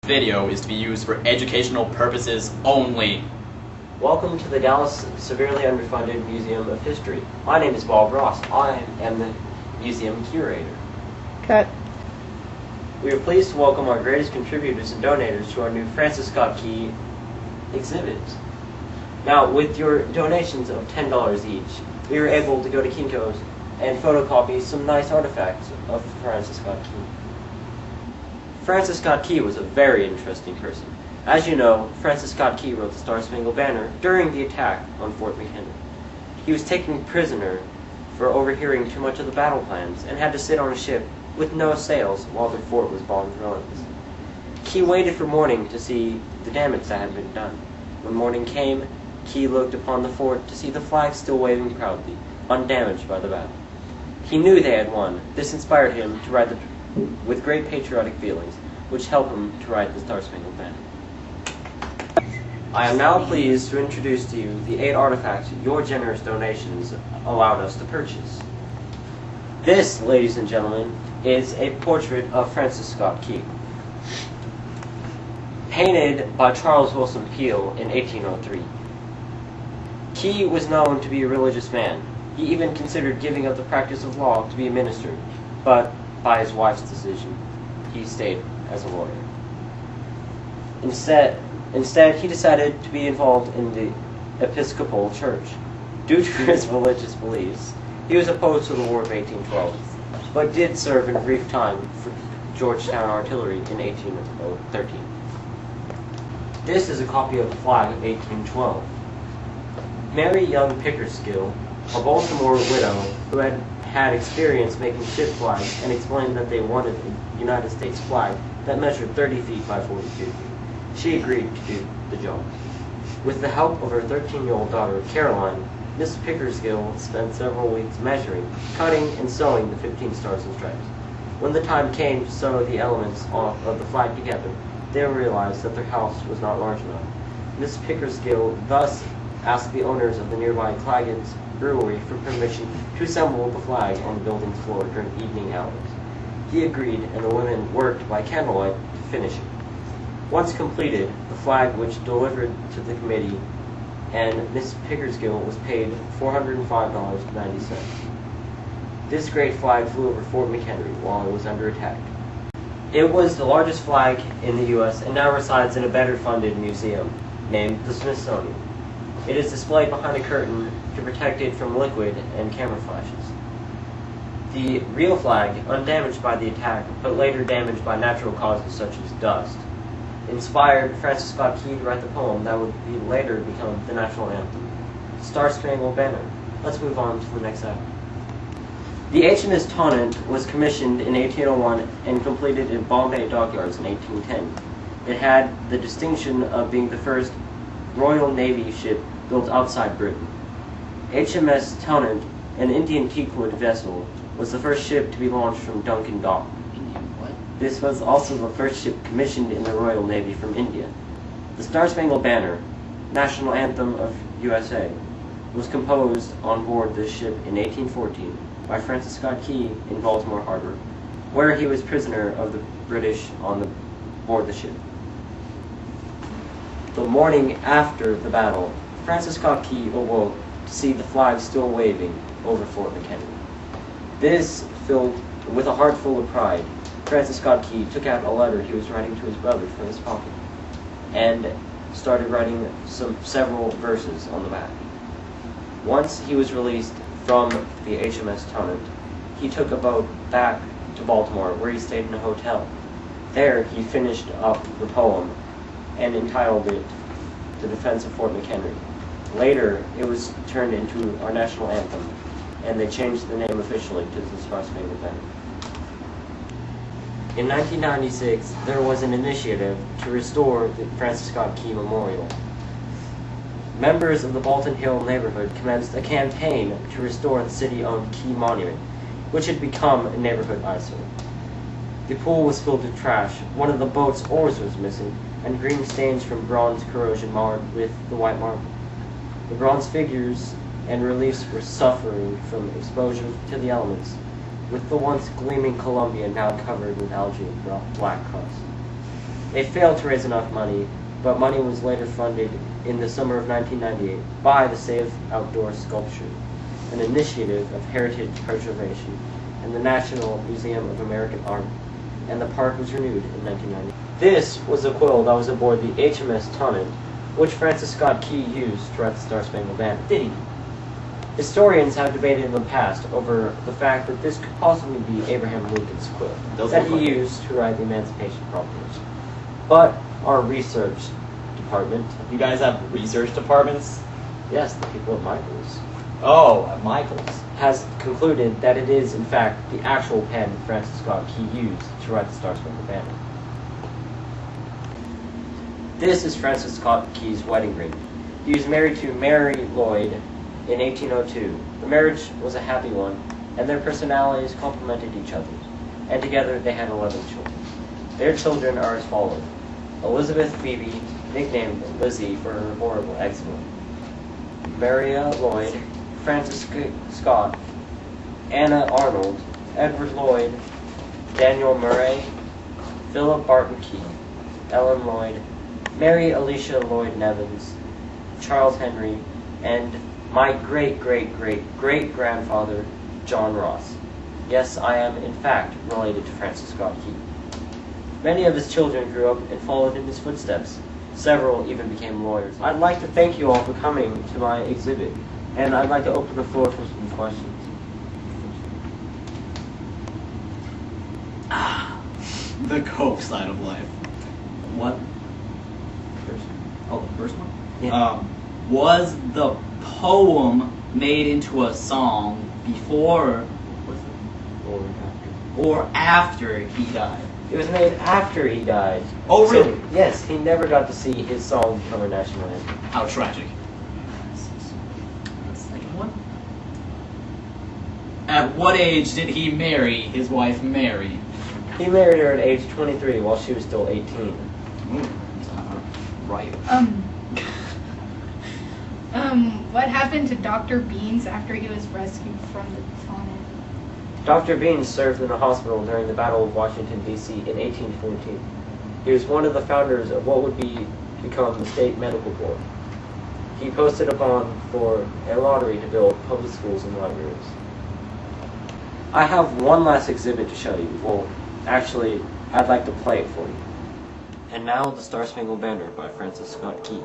Video is to be used for educational purposes only. Welcome to the Dallas Severely Underfunded Museum of History. My name is Bob Ross. I am the museum curator. Cut. We are pleased to welcome our greatest contributors and donators to our new Francis Scott Key exhibit. Now, with your donations of $10 each, we were able to go to Kinko's and photocopy some nice artifacts of Francis Scott Key. Francis Scott Key was a very interesting person. As you know, Francis Scott Key wrote the Star-Spangled Banner during the attack on Fort McHenry. He was taken prisoner for overhearing too much of the battle plans and had to sit on a ship with no sails while the fort was bombed in ruins. Key waited for morning to see the damage that had been done. When morning came, Key looked upon the fort to see the flag still waving proudly, undamaged by the battle. He knew they had won. This inspired him to write with great patriotic feelings, which helped him to write the Star-Spangled Banner. I am now pleased to introduce to you the 8 artifacts your generous donations allowed us to purchase. This, ladies and gentlemen, is a portrait of Francis Scott Key, painted by Charles Willson Peale in 1803. Key was known to be a religious man. He even considered giving up the practice of law to be a minister, but by his wife's decision, he stayed as a lawyer. Instead, he decided to be involved in the Episcopal Church. Due to his religious beliefs, he was opposed to the War of 1812, but did serve in a brief time for Georgetown Artillery in 1813. This is a copy of the flag of 1812. Mary Young Pickersgill, a Baltimore widow who had experience making ship flags and explained that they wanted a United States flag that measured 30 feet by 42 feet. She agreed to do the job. With the help of her 13-year-old daughter, Caroline, Miss Pickersgill spent several weeks measuring, cutting, and sewing the 15 stars and stripes. When the time came to sew the elements of the flag together, they realized that their house was not large enough. Miss Pickersgill thus asked the owners of the nearby Claggins Brewery for permission to assemble the flag on the building's floor during evening hours. He agreed, and the women worked by candlelight to finish it. Once completed, the flag was delivered to the committee, and Miss Pickersgill was paid $405.90. This great flag flew over Fort McHenry while it was under attack. It was the largest flag in the U.S. and now resides in a better-funded museum named the Smithsonian. It is displayed behind a curtain to protect it from liquid and camera flashes. The real flag, undamaged by the attack, but later damaged by natural causes such as dust, inspired Francis Scott Key to write the poem that would later become the national anthem, Star-Spangled Banner. Let's move on to the next act. The HMS Tonnant was commissioned in 1801 and completed in Bombay dockyards in 1810. It had the distinction of being the first Royal Navy ship built outside Britain. HMS Tonnant, an Indian teakwood vessel, was the first ship to be launched from Duncan Dock. This was also the first ship commissioned in the Royal Navy from India. The Star-Spangled Banner, national anthem of USA, was composed on board this ship in 1814 by Francis Scott Key in Baltimore Harbor, where he was prisoner of the British on board the ship. The morning after the battle, Francis Scott Key awoke to see the flag still waving over Fort McHenry. This, filled with a heart full of pride, Francis Scott Key took out a letter he was writing to his brother from his pocket and started writing several verses on the back. Once he was released from the HMS Tonnant, he took a boat back to Baltimore, where he stayed in a hotel. There he finished up the poem and entitled it The Defense of Fort McHenry. Later, it was turned into our national anthem, and they changed the name officially to the Star-Spangled Banner. In 1996, there was an initiative to restore the Francis Scott Key Memorial. Members of the Bolton Hill neighborhood commenced a campaign to restore the city-owned Key Monument, which had become a neighborhood eyesore. The pool was filled with trash, one of the boat's oars was missing, and green stains from bronze corrosion marred with the white marble. The bronze figures and reliefs were suffering from exposure to the elements, with the once gleaming Columbia now covered with algae and black crust. They failed to raise enough money, but money was later funded in the summer of 1998 by the Save Outdoor Sculpture, an initiative of heritage preservation, and the National Museum of American Art, and the park was renewed in 1990. This was the quill that was aboard the HMS Tonnant, which Francis Scott Key used to write the Star-Spangled Banner. Did he? Historians have debated in the past over the fact that this could possibly be Abraham Lincoln's quill that he used to write the Emancipation Proclamation. But our research department... You guys have research departments? Yes, the people at Michaels. Oh, at Michaels. Has concluded that it is, in fact, the actual pen Francis Scott Key used to write the Star-Spangled Banner. This is Francis Scott Key's wedding ring. He was married to Mary Lloyd in 1802. The marriage was a happy one, and their personalities complemented each other, and together they had 11 children. Their children are as follows: Elizabeth Phoebe, nicknamed Lizzie for her horrible eczema; Maria Lloyd, Francis Scott, Anna Arnold, Edward Lloyd, Daniel Murray, Philip Barton Key, Ellen Lloyd, Mary Alicia Lloyd Nevins, Charles Henry, and my great-great-great-great-grandfather, John Ross. Yes, I am, in fact, related to Francis Scott Key. Many of his children grew up and followed in his footsteps. Several even became lawyers. I'd like to thank you all for coming to my exhibit, and I'd like to open the floor for some questions. The Coke side of life. What? Oh, the first one? Yeah. Was the poem made into a song before or after he died? It was made after he died. Oh, really? So, yes, he never got to see his song become a national anthem. How tragic. The second one? At what age did he marry his wife Mary? He married her at age 23 while she was still 18. Right. What happened to Dr. Beans after he was rescued from the Tonnant? Dr. Beans served in a hospital during the Battle of Washington, D.C. in 1814. He was one of the founders of what would become the State Medical Board. He posted a bond for a lottery to build public schools and libraries. I have one last exhibit to show you. Well, actually, I'd like to play it for you. And now, the Star-Spangled Banner by Francis Scott Key.